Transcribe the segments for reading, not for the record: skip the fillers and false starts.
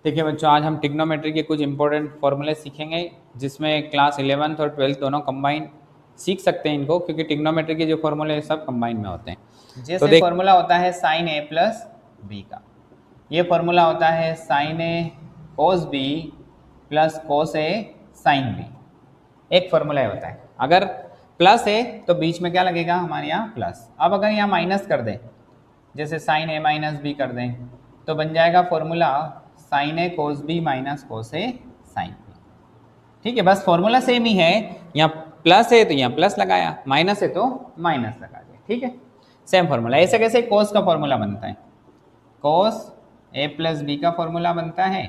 देखिए बच्चों, आज हम ट्रिग्नोमेट्री के कुछ इंपॉर्टेंट फॉर्मूले सीखेंगे, जिसमें क्लास 11th और 12th दोनों कंबाइन सीख सकते हैं इनको, क्योंकि ट्रिग्नोमेट्री के जो फॉर्मूले सब कंबाइन में होते हैं। जैसे तो फॉर्मूला होता है साइन ए प्लस बी का, ये फॉर्मूला होता है साइन ए कोस बी प्लस कोस ए साइन बी। एक फॉर्मूला ये होता है, अगर प्लस है तो बीच में क्या लगेगा हमारे यहाँ प्लस। अब अगर यहाँ माइनस कर दें, जैसे साइन ए माइनस बी कर दें, तो बन जाएगा फॉर्मूला साइन ए कोस बी माइनस कोस ए साइन बी। ठीक है, बस फॉर्मूला सेम ही है, यहाँ प्लस है तो यहाँ प्लस लगाया, माइनस है तो माइनस लगा दिया। ठीक है, सेम फॉर्मूला। ऐसे कैसे कोस का फॉर्मूला बनता है, कोस ए प्लस बी का फॉर्मूला बनता है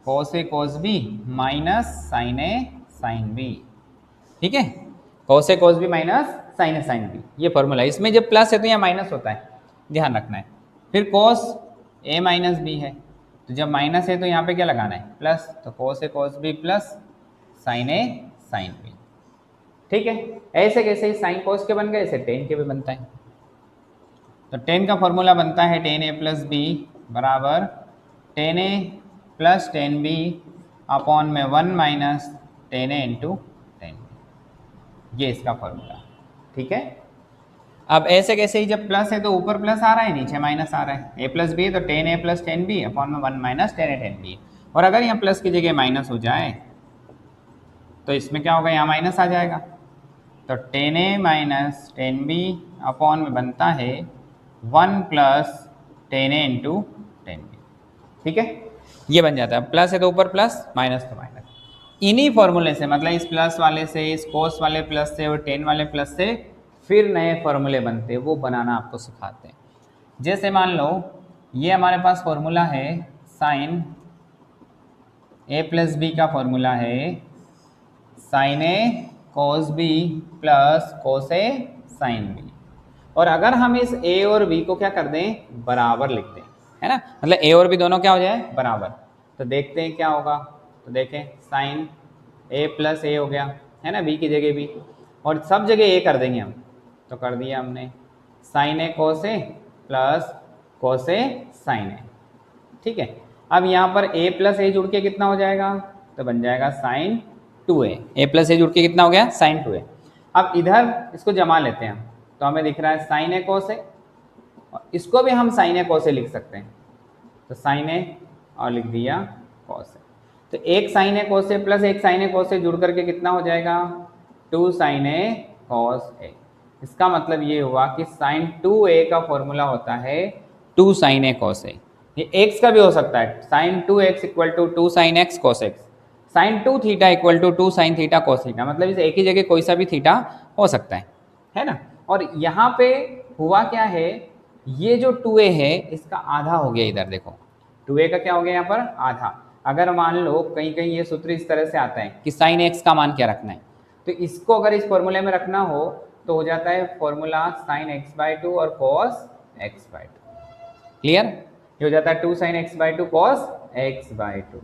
कोस ए कोस बी माइनस साइन ए साइन बी। ठीक है, कोस ए कोस बी माइनस साइन ए साइन बी, ये फॉर्मूला है। इसमें जब प्लस है तो यहाँ माइनस होता है, ध्यान रखना है। फिर कोस ए माइनस बी है, तो जब माइनस है तो यहाँ पे क्या लगाना है प्लस, तो कोस ए कोस बी प्लस साइन ए साइन बी। ठीक है, ऐसे कैसे ही साइन कोस के बन गए, ऐसे टेन के भी बनता है। तो टेन का फॉर्मूला बनता है टेन ए प्लस बी बराबर टेन ए प्लस टेन बी अपॉन में 1 माइनस टेन ए इंटू टेन बी, ये इसका फॉर्मूला। ठीक है, अब ऐसे कैसे ही जब प्लस है तो ऊपर प्लस आ रहा है, नीचे माइनस आ रहा है। ए प्लस बी है तो टेन ए प्लस टेन बी अपॉन में 1 माइनस टेन ए टेन बी। और अगर यहाँ प्लस की जगह माइनस हो जाए तो इसमें क्या होगा, यहाँ माइनस आ जाएगा, तो टेन ए माइनस टेन बी अपॉन में बनता है 1 प्लस टेन ए इंटू टेन बी। ठीक है, ये बन जाता है। प्लस है तो ऊपर प्लस, माइनस तो माइनस। इन्हीं फॉर्मूले से, मतलब इस प्लस वाले से, इस कोस वाले प्लस से और टेन वाले प्लस से फिर नए फॉर्मूले बनते हैं, वो बनाना आपको सिखाते हैं। जैसे मान लो ये हमारे पास फॉर्मूला है साइन ए प्लस बी का फॉर्मूला है साइन ए कोस बी प्लस कोस ए साइन बी। और अगर हम इस ए और बी को क्या कर दें, बराबर लिख दें, है ना, मतलब ए और बी दोनों क्या हो जाए बराबर, तो देखते हैं क्या होगा। तो देखें साइन ए प्लस ए हो गया, है ना, बी की जगह बी, और सब जगह ए कर देंगे हम, तो कर दिया हमने साइन ए कोस ए प्लस कोस ए साइन ए। ठीक है, अब यहाँ पर ए प्लस ए जुड़ के कितना हो जाएगा, तो बन जाएगा साइन 2a। ए प्लस ए जुड़ के कितना हो गया, साइन 2a। अब इधर इसको जमा लेते हैं हम, तो हमें दिख रहा है साइन ए कोस ए, और इसको भी हम साइन ए कोस ए लिख सकते हैं, तो साइन ए और लिख दिया कोस ए। तो एक साइन ए कोस ए प्लस एक साइन ए कोस ए जुड़ करके कितना हो जाएगा, 2 साइन ए कोस ए। इसका मतलब ये हुआ कि साइन 2a का फॉर्मूला होता है 2 साइन ए कोस ए। ये x का भी हो सकता है, sine 2x equal to 2 sine x cos x, sine 2 theta equal to 2 sine theta cos theta, मतलब इस एक ही जगह कोई सा भी थीटा हो सकता है ना। और यहाँ पे हुआ क्या है, ये जो 2a है इसका आधा हो गया, इधर देखो 2a का क्या हो गया यहाँ पर आधा। अगर मान लो कहीं कहीं ये सूत्र इस तरह से आता है कि साइन एक्स का मान क्या रखना है, तो इसको अगर इस फॉर्मूले में रखना हो तो हो जाता है formula sine x by two और cos x by two. Clear, ये हो जाता है 2 sine x by two cos x by two.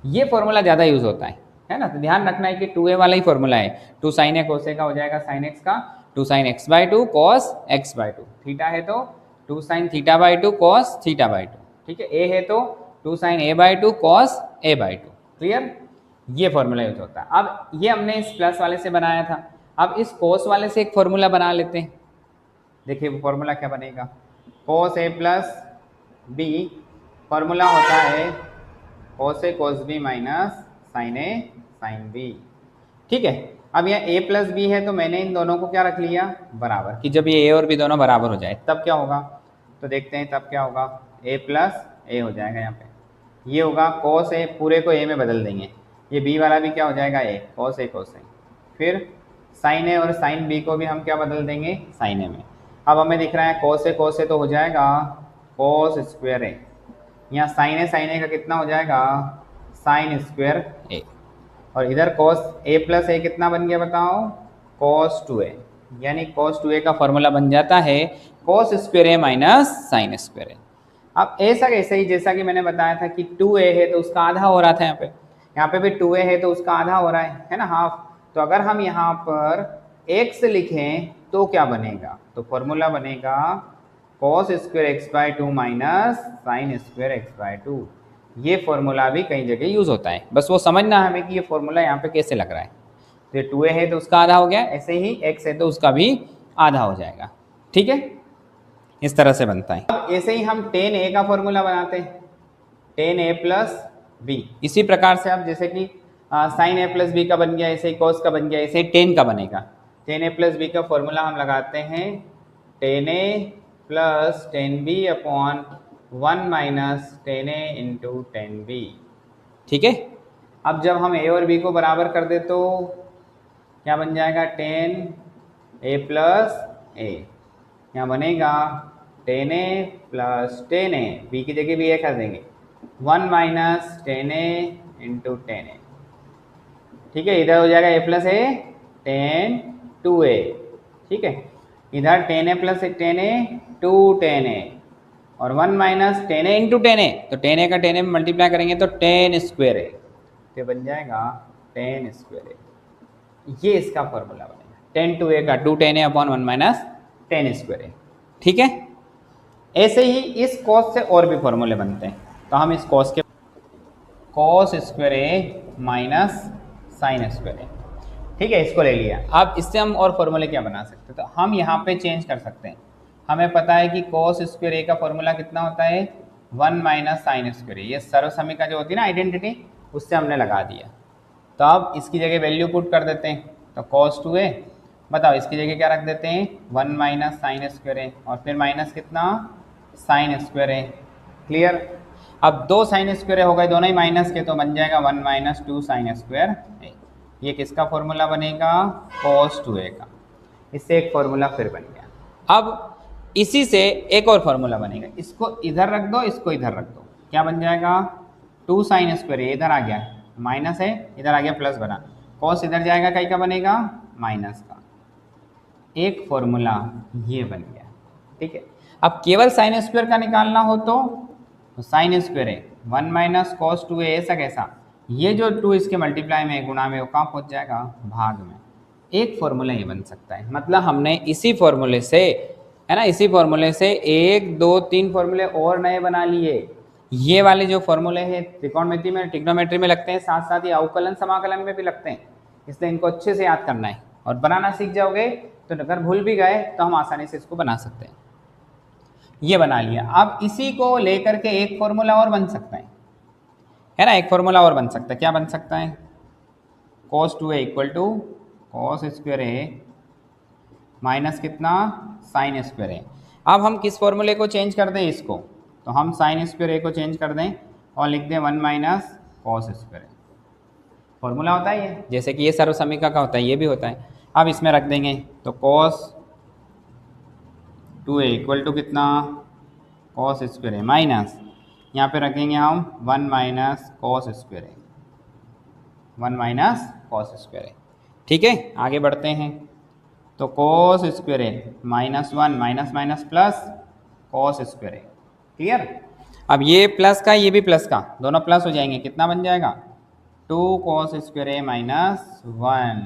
ये फॉर्मूला ज़्यादा यूज होता है ना, तो ध्यान रखना है कि 2a वाला ही फॉर्मूला है। 2 साइन ए कोस ए का हो जाएगा साइन एक्स का 2 sine x by two cos x by two, theta है तो 2 sine theta by two cos theta by two. ठीक है, ए है तो 2 sine A by two cos A by two. Clear, ये फॉर्मूला यूज होता है। अब ये हमने इस प्लस वाले से बनाया था, अब इस कोस वाले से एक फॉर्मूला बना लेते हैं। देखिए वो फॉर्मूला क्या बनेगा, कोस ए प्लस बी फॉर्मूला होता है कोस ए कोस बी माइनस साइन ए साइन बी। ठीक है, अब यहाँ a प्लस बी है तो मैंने इन दोनों को क्या रख लिया बराबर, कि जब ये a और b दोनों बराबर हो जाए तब क्या होगा, तो देखते हैं तब क्या होगा, a प्लस ए हो जाएगा, यहाँ पे ये होगा कोस ए, पूरे को a में बदल देंगे, ये b वाला भी क्या हो जाएगा a, कोस ए कोस ए। फिर साइन ए और साइन b को भी हम क्या बदल देंगे साइन ए में। अब हमें दिख रहा है कोस ए तो हो जाएगा कोस स्क्वायर ए, यहाँ साइन ए का कितना हो जाएगा साइन स्क्वायर ए, और इधर कोस ए प्लस ए कितना बन गया बताओ, कोस 2a, यानी कोस 2a का फॉर्मूला बन जाता है कोस स्क्वायर ए माइनस साइन स्क्वायर ए। अब ऐसा कैसे ही, जैसा कि मैंने बताया था कि 2a है तो उसका आधा हो रहा था, यहाँ पे भी 2a है तो उसका आधा हो रहा है ना, हाफ। तो अगर हम यहाँ पर x लिखें तो क्या बनेगा, तो फॉर्मूला बनेगा cos square x by to minus sine square x by two. ये फॉर्मूला भी कई जगह यूज़ होता है, बस वो समझना है हमें कि ये फॉर्मूला यहाँ पे कैसे लग रहा है। तो 2a है तो उसका आधा हो गया, ऐसे ही x है तो उसका भी आधा हो जाएगा। ठीक है, इस तरह से बनता है। अब ऐसे ही हम tan a का फॉर्मूला बनाते हैं, tan a प्लस बी। इसी प्रकार से अब जैसे कि sin a प्लस बी का बन गया, ऐसे ही cos का बन गया, ऐसे ही tan का बनेगा। tan a प्लस बी का फॉर्मूला हम लगाते हैं tan a plus tan b upon 1 minus tan a into tan b। ठीक है, अब जब हम a और b को बराबर कर दे तो क्या बन जाएगा, tan a प्लस a, यहाँ बनेगा tan a plus tan a, b की जगह भी a कर देंगे, 1 minus tan a into tan a। ठीक है, इधर हो जाएगा a plus a tan 2a। ठीक है, इधर tan a plus tan a 2 tan a और 1 minus tan a into tan a, तो tan a का tan a में मल्टीप्लाई करेंगे तो tan स्क्वायर a, तो बन जाएगा tan स्क्वायर a। ये इसका फॉर्मूला बनेगा, tan 2a का 2 tan a upon 1 minus tan square a। ठीक है, ऐसे ही इस cos से और भी फॉर्मूले बनते हैं, तो हम इस cos के cos square a minus sign square a। ठीक है, इसको ले लिया। अब इससे हम और फॉर्मूले क्या बना सकते हैं, तो हम यहाँ पे चेंज कर सकते हैं। हमें पता है कि cos स्क्वायर a का फॉर्मूला कितना होता है, 1 माइनस साइन स्क्वायर a। ये सर्वसमीका जो होती है ना आइडेंटिटी, उससे हमने लगा दिया। तो अब इसकी जगह वैल्यू पुट कर देते हैं, तो cos 2a, बताओ इसकी जगह क्या रख देते हैं, 1 माइनस साइन स्क्वायर a और फिर माइनस कितना, साइन स्क्वायर a। क्लियर, अब 2 साइन स्क्वायर हो गए, दोनों ही माइनस के, तो बन जाएगा 1 माइनस 2 साइन स्क्वायर a। ये किसका फॉर्मूला बनेगा, cos 2a का। इससे एक फॉर्मूला फिर बन गया। अब इसी से एक और फॉर्मूला बनेगा, इसको इधर रख दो, इसको इधर रख दो, क्या बन जाएगा, 2 साइन स्क्वायर a इधर आ गया, माइनस है, इधर आ गया प्लस बना, cos इधर जाएगा, कई का बनेगा, माइनस का। एक फॉर्मूला ये बन गया। ठीक है, अब केवल साइन स्क्वायर का निकालना हो तो साइन स्क्वायर है 1 माइनस cos 2a, ऐसा कैसा, ये जो 2 इसके मल्टीप्लाई में गुणा में वो कहाँ पहुँच जाएगा, भाग में। एक फॉर्मूला ये बन सकता है, मतलब हमने इसी फॉर्मूले से, है ना, इसी फॉर्मूले से 1 2 3 फॉर्मूले और नए बना लिए। ये वाले जो फॉर्मूले हैं त्रिकोणमिति में, ट्रिग्नोमेट्री में लगते हैं, साथ साथ ही अवकलन समाकलन में भी लगते हैं, इसलिए इनको अच्छे से याद करना है और बनाना सीख जाओगे तो अगर भूल भी गए तो हम आसानी से इसको बना सकते हैं। ये बना लिया। अब इसी को लेकर के एक फॉर्मूला और बन सकता है ना, एक फॉर्मूला और बन सकता है। क्या बन सकता है, cos 2a equal to cos square a minus कितना, साइन स्क्वायर a। अब हम किस फॉर्मूले को चेंज कर दें इसको, तो हम साइन स्क्वायर a को चेंज कर दें और लिख दें 1 minus cos square a। Formula होता है ये, जैसे कि ये सर्वसमीका का होता है, ये भी होता है। अब इसमें रख देंगे तो cos 2a इक्वल टू कितना, cos स्क्वायर a माइनस, यहाँ पे रखेंगे हम 1 minus cos square a, 1 minus cos square a। ठीक है, आगे बढ़ते हैं। तो cos square a minus 1 minus minus plus cos square a। Clear, अब ये प्लस का ये भी प्लस का, दोनों प्लस हो जाएंगे, कितना बन जाएगा, 2 cos स्क्वायर a माइनस 1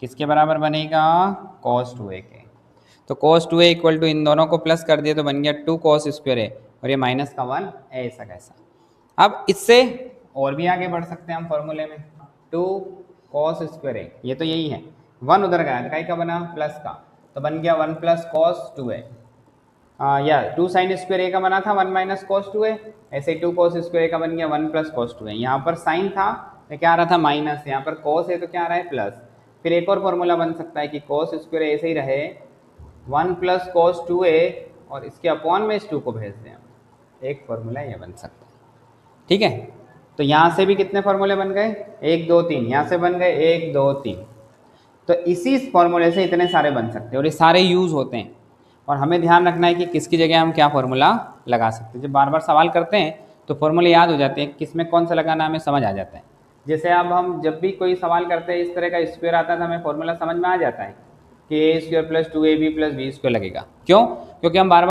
किसके बराबर बनेगा, cos 2a के। तो cos 2a इक्वल टू इन दोनों को प्लस कर दिया तो बन गया 2 cos स्क्वायर a और ये माइनस का 1, ऐसा कैसा। अब इससे और भी आगे बढ़ सकते हैं हम फॉर्मूले में, 2 cos स्क्वायर a, ये तो यही है, 1 उधर गया तो कई का बना, प्लस का, तो बन गया 1 प्लस cos 2a, या 2 साइन स्क्वायर a का बना था 1 माइनस cos 2a, ऐसे ही 2 cos स्क्वायर a का बन गया 1 प्लस cos 2a। यहाँ पर साइन था तो क्या आ रहा था, माइनस, यहाँ पर cos है तो क्या आ रहा है, प्लस। फिर एक और फॉर्मूला बन सकता है कि cos स्क्वायर a ऐसे ही रहे 1 प्लस cos 2a और इसके अपॉन में इस 2 को भेज दें, एक फॉर्मूला ये बन सकता है। ठीक है, तो यहाँ से भी कितने फॉर्मूले बन गए, 1 2 3, यहाँ से बन गए 1 2 3। तो इसी फॉर्मूले से इतने सारे बन सकते हैं और ये सारे यूज़ होते हैं और हमें ध्यान रखना है कि किसकी जगह हम क्या फॉर्मूला लगा सकते हैं। जब बार बार सवाल करते हैं तो फॉर्मूले याद हो जाते हैं, किस में कौन सा लगाना हमें समझ आ जाता है। जैसे अब हम जब भी कोई सवाल करते हैं इस तरह का स्क्वायर आता था, हमें फॉर्मूला समझ में आ जाता है कि a square plus 2ab plus b square लगेगा। क्यों, क्योंकि हम बार बार